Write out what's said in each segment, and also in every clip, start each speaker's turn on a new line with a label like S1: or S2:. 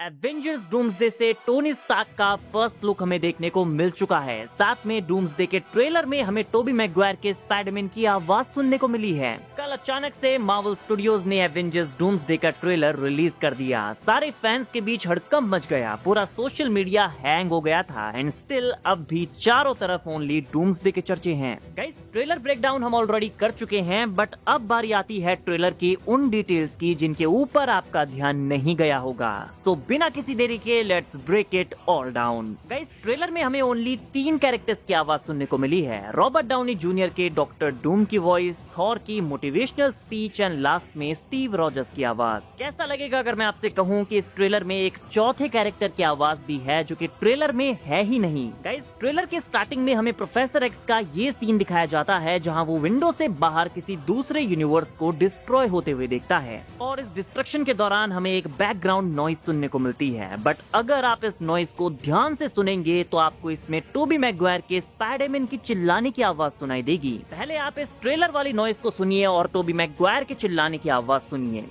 S1: Avengers doomsday से Tony Stark का first look हमें देखने को मिल चुका है। साथ में डूम्सडे के ट्रेलर में हमें टोबी मैगवायर के स्पाइडरमैन की आवाज सुनने को मिली है। कल अचानक से मार्वल स्टूडियोज ने एवेंजर्स डूम्सडे का ट्रेलर रिलीज कर दिया। सारे फैंस के बीच हड़कंप मच गया, पूरा सोशल मीडिया हैंग हो गया था एंड स्टिल अब भी चारों तरफ ओनली डूम्सडे के चर्चे हैं। गाइस, ट्रेलर ब्रेकडाउन हम ऑलरेडी कर चुके हैं, बट अब बारी आती है ट्रेलर की उन डिटेल्स की जिनके ऊपर आपका ध्यान नहीं गया होगा। सो बिना किसी देरी के let's break it all down. Guys, trailer में हमें ओनली 3 कैरेक्टर्स की आवाज सुनने को मिली है। रॉबर्ट डाउनी जूनियर के डॉक्टर डूम की वॉइस, थॉर की मोटिवेशनल स्पीच एंड लास्ट में स्टीव रॉजर्स की आवाज। कैसा लगेगा अगर मैं आपसे कहूँ कि इस ट्रेलर में एक चौथे कैरेक्टर की आवाज भी है जो कि ट्रेलर में है ही नहीं। गाइस, ट्रेलर के स्टार्टिंग में हमें प्रोफेसर एक्स का ये सीन दिखाया जाता है जहाँ वो विंडो से बाहर किसी दूसरे यूनिवर्स को डिस्ट्रॉय होते हुए देखता है और इस डिस्ट्रक्शन के दौरान हमें एक बैकग्राउंड नॉइज सुनने को मिलती है। बट अगर आप इस नॉइज को ध्यान से सुनेंगे तो आपको इसमें टोबी मैगवायर के स्पाइडरमैन की चिल्लाने की आवाज सुनाई देगी। पहले आप इस ट्रेलर वाली नॉइज को सुनिए और टोबी मैगवायर के चिल्लाने की आवाज सुनिए।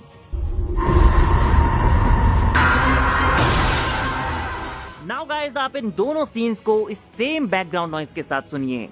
S1: नाउ गाइस, आप इन दोनों सीन्स को इस सेम बैकग्राउंड नॉइज के साथ सुनिए।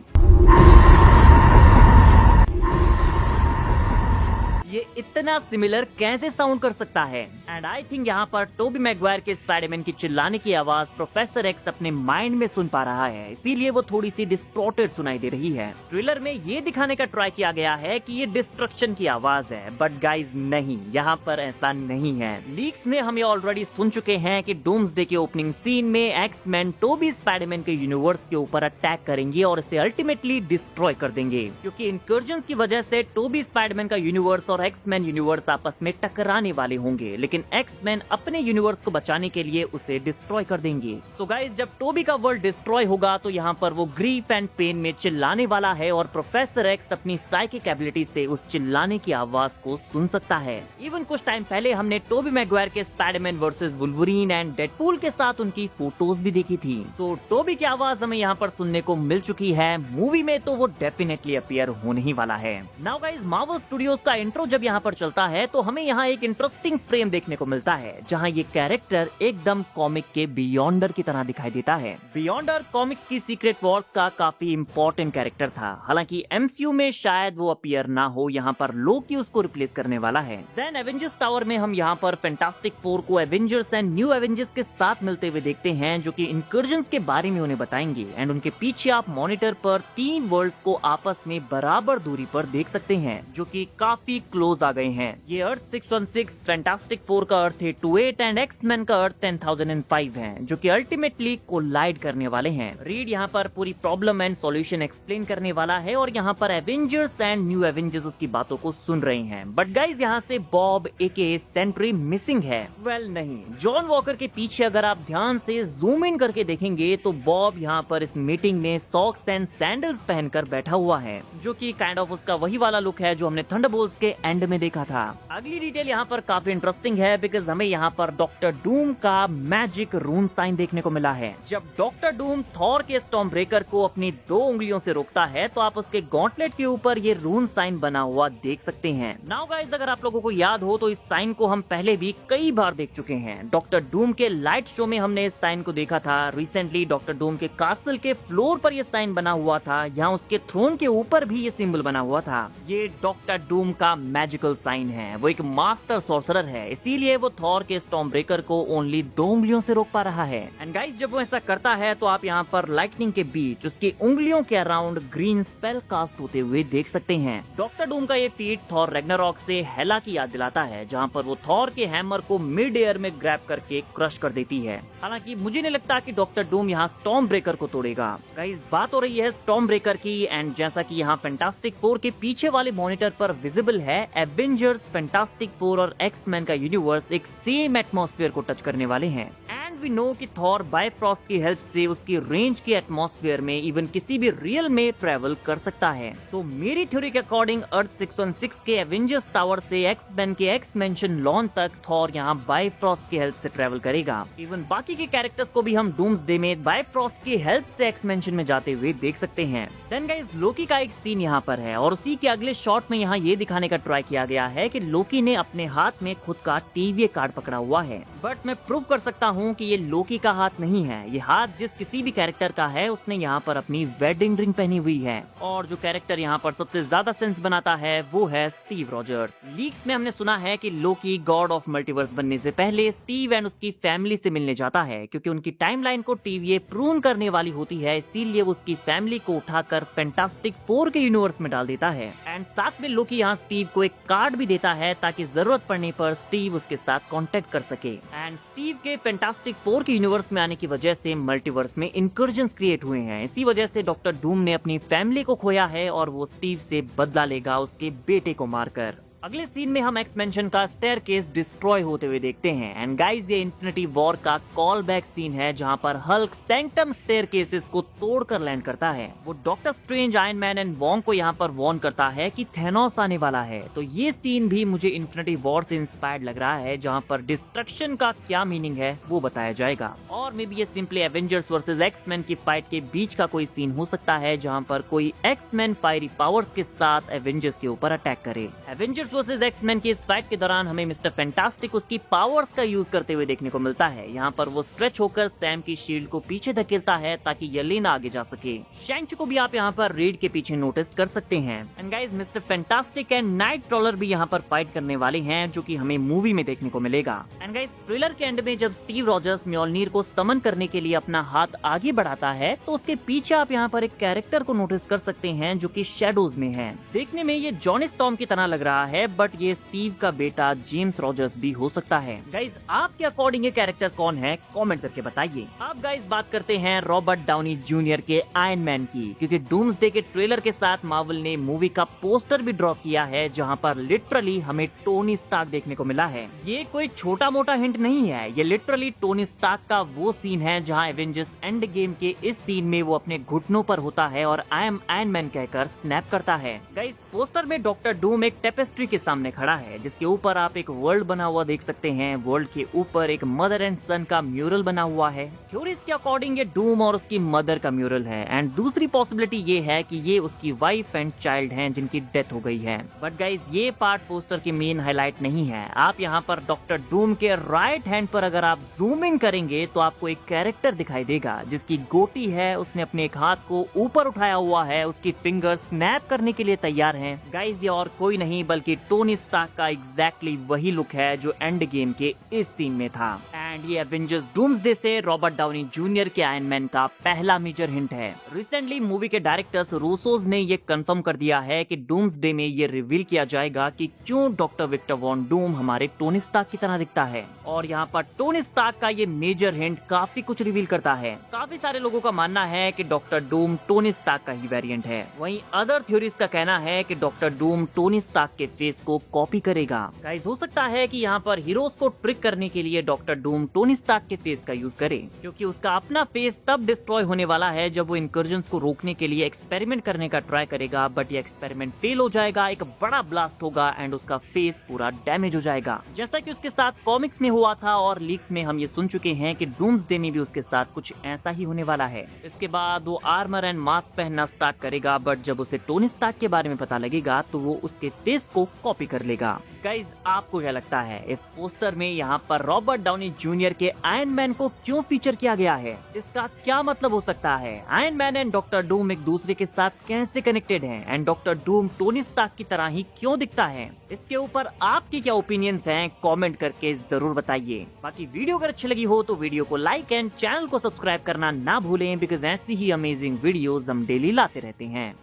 S1: ये इतना सिमिलर कैसे साउंड कर सकता है? एंड आई थिंक यहाँ पर टोबी मैगवायर के स्पाइडरमैन की चिल्लाने की आवाज प्रोफेसर एक्स अपने माइंड में सुन पा रहा है, इसीलिए वो थोड़ी सी डिस्टॉर्टेड सुनाई दे रही है। ट्रेलर में ये दिखाने का ट्राई किया गया है कि ये डिस्ट्रक्शन की आवाज है, बट गाइज नहीं, यहाँ पर ऐसा नहीं है। लीक्स में हम ये ऑलरेडी सुन चुके हैं कि डूम्सडे के ओपनिंग सीन में एक्स मैन टोबी स्पाइडरमैन के यूनिवर्स के ऊपर अटैक करेंगे और इसे अल्टीमेटली डिस्ट्रॉय कर देंगे, क्योंकि इनकर्जन्स की वजह से टोबी स्पाइडरमैन का यूनिवर्स और एक्स-मैन यूनिवर्स आपस में टकराने वाले होंगे, लेकिन एक्स-मैन अपने यूनिवर्स को बचाने के लिए उसे डिस्ट्रॉय कर देंगे। सो गाइस, जब टोबी का वर्ल्ड डिस्ट्रॉय होगा तो यहाँ पर वो ग्रीफ एंड पेन में चिल्लाने वाला है और प्रोफेसर एक्स अपनी साइकिक एबिलिटी से उस चिल्लाने की आवाज को सुन सकता है। इवन कुछ टाइम पहले हमने टोबी मैगवायर के Spiderman versus Wolverine and Deadpool के साथ उनकी फोटोज भी देखी थी। सो टोबी की आवाज हमें यहाँ पर सुनने को मिल चुकी है। मूवी में तो वो डेफिनेटली अपीयर होने ही वाला है। नाउ गाइस, मार्वल स्टूडियोज का इंट्रो जब यहाँ पर चलता है तो हमें यहाँ एक इंटरेस्टिंग फ्रेम देखने को मिलता है जहाँ ये कैरेक्टर एकदम कॉमिक के बियॉन्डर की तरह दिखाई देता है। बियॉन्डर कॉमिक्स की सीक्रेट वॉर्स का काफी इंपॉर्टेंट कैरेक्टर था। हालांकि एमसीयू में शायद वो अपीयर ना हो, यहाँ पर लोकी उसको रिप्लेस करने वाला है। देन एवेंजर्स टावर में हम यहाँ पर फैंटास्टिक फोर को एवेंजर्स एंड न्यू एवेंजर्स के साथ मिलते हुए देखते हैं, जो कि इनकर्जन्स के बारे में उन्हें बताएंगे। एंड उनके पीछे आप मॉनिटर पर 3 वर्ल्ड्स को आपस में बराबर दूरी पर देख सकते हैं, जो कि काफी क्लोज आ गए हैं। ये अर्थ 616, फैंटास्टिक फोर का अर्थ 828 एंड एक्स-मैन का अर्थ 10005 है, जो कि अल्टीमेटली कोलाइड करने वाले हैं। रीड यहाँ पर पूरी प्रॉब्लम एंड सॉल्यूशन एक्सप्लेन करने वाला है और यहाँ पर एवेंजर्स एंड न्यू एवेंजर्स उसकी बातों को सुन रहे हैं। बट गाइज, यहाँ से बॉब एके सेंट्री मिसिंग है। वेल नहीं, जॉन वॉकर के पीछे अगर आप ध्यान से जूम इन करके देखेंगे तो बॉब यहाँ पर इस मीटिंग में सॉक्स एंड सैंडल्स पहनकर बैठा हुआ है, जो कि काइंड ऑफ उसका वही वाला लुक है जो हमने थंडरबोल्ट्स के एंड में देखा था। अगली डिटेल यहाँ पर काफी इंटरेस्टिंग है बिकॉज हमें यहाँ पर डॉक्टर डूम का मैजिक रून साइन देखने को मिला है। जब डॉक्टर डूम थॉर के स्टॉर्म ब्रेकर को अपनी 2 उंगलियों से रोकता है तो आप उसके गॉन्टलेट के ऊपर ये रून साइन बना हुआ देख सकते हैं। नाउ गाइस, अगर आप लोगों को याद हो तो इस साइन को हम पहले भी कई बार देख चुके हैं। डॉक्टर डूम के लाइट शो में हमने इस साइन को देखा था। रिसेंटली डॉक्टर डूम के कासल के फ्लोर पर यह साइन बना हुआ था। यहाँ उसके थ्रोन के ऊपर भी ये सिंबल बना हुआ था। ये डॉक्टर डूम का मैजिकल साइन है। वो एक मास्टर सॉर्सरर है, इसीलिए वो थॉर के स्टॉर्म ब्रेकर को ओनली 2 उंगलियों से रोक पा रहा है। एंड गाइस, जब वो ऐसा करता है तो आप यहाँ पर लाइटनिंग के बीच उसकी उंगलियों के अराउंड ग्रीन स्पेल कास्ट होते हुए देख सकते हैं। डॉक्टर डूम का ये फीट थॉर रैग्नारॉक से हेला की याद दिलाता है, जहाँ पर वो थॉर के हैमर को मिड एयर में ग्रैब करके क्रश कर देती है। हालांकि मुझे नहीं लगता कि डॉक्टर डूम यहाँ स्टॉर्म ब्रेकर को तोड़ेगा। गाइस, बात हो रही है स्टॉर्म ब्रेकर की, एंड जैसा कि यहाँ फैंटास्टिक फोर के पीछे वाले मॉनिटर पर विजिबल है, एवेंजर्स, फैंटास्टिक फोर और एक्स-मैन का यूनिवर्स एक सेम एटमॉस्फेयर को टच करने वाले हैं। एंड वी नो कि थॉर बायफ्रॉस्ट की हेल्प से उसकी रेंज के एटमॉस्फेयर में इवन किसी भी रियल में ट्रेवल कर सकता है। तो मेरी थ्योरी के अकॉर्डिंग अर्थ 616 के एवेंजर्स टावर से एक्स-मैन के एक्स मेंशन लॉन तक थॉर यहाँ बायफ्रॉस्ट की हेल्प से ट्रेवल करेगा। इवन बाकी के कैरेक्टर्स को भी हम डूम्सडे में बायफ्रॉस्ट की हेल्प से एक्स मेंशन में जाते हुए देख सकते हैं। देन गाइस, लोकी का एक सीन यहाँ पर है और उसी के अगले शॉट में यहाँ ये दिखाने का ट्राई किया गया है कि लोकी ने अपने हाथ में खुद का टीवीए कार्ड पकड़ा हुआ है। बट मैं प्रूव कर सकता हूँ कि ये लोकी का हाथ नहीं है। ये हाथ जिस किसी भी कैरेक्टर का है उसने यहाँ पर अपनी वेडिंग रिंग पहनी हुई है। और जो कैरेक्टर यहाँ पर सबसे ज्यादा सेंस बनाता है वो है स्टीव रॉजर्स। लीक्स में हमने सुना है कि लोकी गॉड ऑफ मल्टीवर्स बनने से पहले स्टीव एंड उसकी फैमिली से मिलने जाता है, क्योंकि उनकी टाइमलाइन को TVA प्रून करने वाली होती है, इसीलिए वो उसकी फैमिली को उठाकर फैंटास्टिक 4 के यूनिवर्स में डाल देता है। एंड साथ में लोकी यहाँ स्टीव को एक कार्ड भी देता है ताकि जरूरत पड़ने पर स्टीव उसके साथ कांटेक्ट कर सके। एंड स्टीव के फैंटास्टिक 4 के यूनिवर्स में आने की वजह से मल्टीवर्स में इंकर्जन्स क्रिएट हुए हैं। इसी वजह से डॉक्टर डूम ने अपनी फैमिली को खोया है और वो स्टीव से बदला लेगा उसके बेटे को मारकर। अगले सीन में हम एक्स मेंशन का स्टेयरकेस डिस्ट्रॉय होते हुए देखते हैं। एंड गाइस, ये इन्फिनिटी वॉर का कॉल बैक सीन है जहां पर हल्क सेंटम स्टेयरकेसेस को तोड़कर लैंड करता है। वो doctor strange, iron Man and Wong को यहां पर वॉर्न करता है कि थेनोस आने वाला है। तो ये सीन भी मुझे इन्फिनिटी वॉर से इंस्पायर्ड लग रहा है, जहां पर डिस्ट्रक्शन का क्या मीनिंग है वो बताया जाएगा। और मे बी ये सिंपली एवेंजर्स वर्सेस एक्स-मैन की फाइट के बीच का कोई सीन हो सकता है, जहां पर कोई एक्स-मैन फायरी पावर्स के साथ एवेंजर्स के ऊपर अटैक करे। एवेंजर्स वर्सेस एक्स-मैन की इस फाइट के दौरान हमें मिस्टर फैंटास्टिक उसकी पावर्स का यूज करते हुए देखने को मिलता है। यहाँ पर वो स्ट्रेच होकर सैम की शील्ड को पीछे धकेलता है ताकि येलेना आगे जा सके। शैंक को भी आप यहाँ पर रीड के पीछे नोटिस कर सकते हैं। And guys, mister fantastic and night trawler भी यहाँ पर फाइट करने वाले हैं, जो कि हमें मूवी में देखने को मिलेगा। एंड गाइस, ट्रेलर के एंड में जब स्टीव रॉजर्स म्योलनीर को समन करने के लिए अपना हाथ आगे बढ़ाता है, तो उसके पीछे आप यहाँ पर एक कैरेक्टर को नोटिस कर सकते हैं जो कि शैडोज में है। देखने में ये जॉनी स्टॉर्म की तरह लग रहा है, बट ये स्टीव का बेटा जेम्स रॉजर्स भी हो सकता है। गाइज, आपके अकॉर्डिंग ये कैरेक्टर कौन है, कमेंट करके बताइए। अब गाइज बात करते हैं रॉबर्ट डाउनी जूनियर के आयरन मैन की, क्योंकि डूम्सडे के ट्रेलर के साथ मार्वल ने मूवी का पोस्टर भी ड्रॉप किया है, जहां पर लिटरली हमें टोनी स्टार्क देखने को मिला है। ये कोई छोटा मोटा हिंट नहीं है, ये लिटरली टोनी स्टार्क का वो सीन है जहां एवेंजर्स एंड गेम के इस सीन में वो अपने घुटनों पर होता है और आई एम आयरन मैन कहकर स्नैप करता है। गाइज, पोस्टर में डॉक्टर डूम एक टेपेस्ट्री के सामने खड़ा है, जिसके ऊपर आप एक वर्ल्ड बना हुआ देख सकते हैं। वर्ल्ड के ऊपर एक मदर एंड सन का म्यूरल बना हुआ है। थ्योरीज के अकॉर्डिंग ये डूम और उसकी मदर का म्यूरल है। एंड दूसरी पॉसिबिलिटी ये है कि ये उसकी वाइफ एंड चाइल्ड हैं जिनकी डेथ हो गई है। बट गाइज, ये पार्ट पोस्टर की मेन हाईलाइट नहीं है। आप यहाँ पर डॉक्टर डूम के राइट हैंड पर अगर आप जूम इन करेंगे तो आपको एक कैरेक्टर दिखाई देगा जिसकी गोटी है। उसने अपने एक हाथ को ऊपर उठाया हुआ है, उसकी फिंगर स्नैप करने के लिए तैयार हैं। गाइज, ये और कोई नहीं बल्कि टोनी स्टार्क का एग्जैक्टली वही लुक है जो एंड गेम के इस सीन में था। एंड ये एवेंजर्स डूम्सडे से रॉबर्ट डाउनी जूनियर के आयरन मैन का पहला मेजर हिंट है। रिसेंटली मूवी के डायरेक्टर्स रूसोज ने ये कंफर्म कर दिया है कि डूम्सडे में ये रिवील किया जाएगा कि क्यों डॉक्टर विक्टर वॉन डूम हमारे टोनी स्टार्क की तरह दिखता है। और यहाँ पर टोनी स्टार्क का ये मेजर हिंट काफी कुछ रिवील करता है। काफी सारे लोगों का मानना है कि डॉक्टर डूम टोनी स्टार्क का ही वेरिएंट है। वहीं अदर थ्योरीज का कहना है कि डॉक्टर डूम टोनी स्टार्क के फेस को कॉपी करेगा। गाइस, हो सकता है कि यहाँ पर हीरोज को ट्रिक करने के लिए डॉक्टर डूम टोनी स्टार्क के फेस का यूज करे, क्योंकि उसका अपना फेस तब डिस्ट्रॉय होने वाला है जब वो इंकर्जन्स को रोकने के लिए एक्सपेरिमेंट करने का ट्राई करेगा। बट ये एक्सपेरिमेंट फेल हो जाएगा, एक बड़ा ब्लास्ट होगा एंड उसका फेस पूरा डैमेज हो जाएगा, जैसा कि उसके साथ कॉमिक्स में हुआ था। और लीक्स में हम ये सुन चुके हैं कि डूम्सडे में भी उसके साथ कुछ ऐसा ही होने वाला है। इसके बाद वो आर्मर एंड मास्क पहनना स्टार्ट करेगा, बट जब उसे टोनी स्टार्क के बारे में पता लगेगा तो वो उसके फेस को कॉपी कर लेगा। गाइज, आपको क्या लगता है इस पोस्टर में यहाँ पर रॉबर्ट डाउनी जूनियर के आयरन मैन को क्यों फीचर किया गया है? इसका क्या मतलब हो सकता है? Iron Man and Doctor Doom एक दूसरे के साथ कैसे कनेक्टेड हैं? And Doctor Doom Tony Stark की तरह ही क्यों दिखता है? इसके ऊपर आपकी क्या ओपिनियंस हैं? कमेंट करके जरूर बताइए। बाकी वीडियो अगर अच्छी लगी हो तो वीडियो को लाइक एंड चैनल को सब्सक्राइब करना ना भूलें, बिकॉज ऐसी ही अमेजिंग वीडियोस हम डेली लाते रहते हैं।